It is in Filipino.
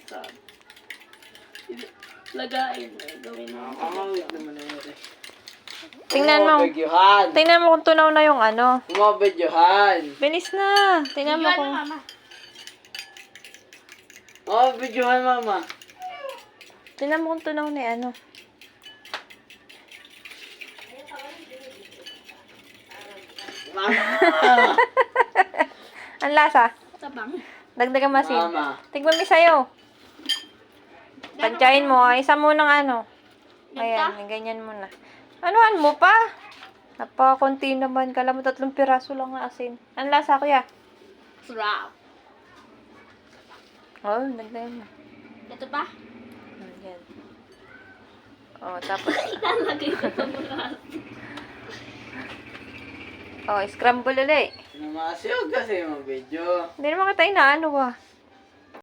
Stop. Lagain mo. Gawin mo. Kamawit naman na yun. Tingnan mo kung tunaw na yung ano. Kumabidyohan. Bilis na. Tingnan mo kung... Mama. Kumabidyohan, mama. Tingnan mo kung tunaw na yung ano. Mama. Ang lasa. Tabang. Dagdagan masin. Mama. Tignan mo sa'yo. Pantsahin mo. Isa mo ng ano. Ayan, ganyan mo na. Anuhan mo pa? Napakakunti naman. Kala mo 3 piraso lang na asin. Ang lasa, kuya? Sarap. Oh, dagdagan mo. Ito pa? Ayan. Oh, tapos... Ilalagay ko sa bukas. Oh, scramble ulit. Namasiyo kasi yung video. Hindi naman kita inaano ah.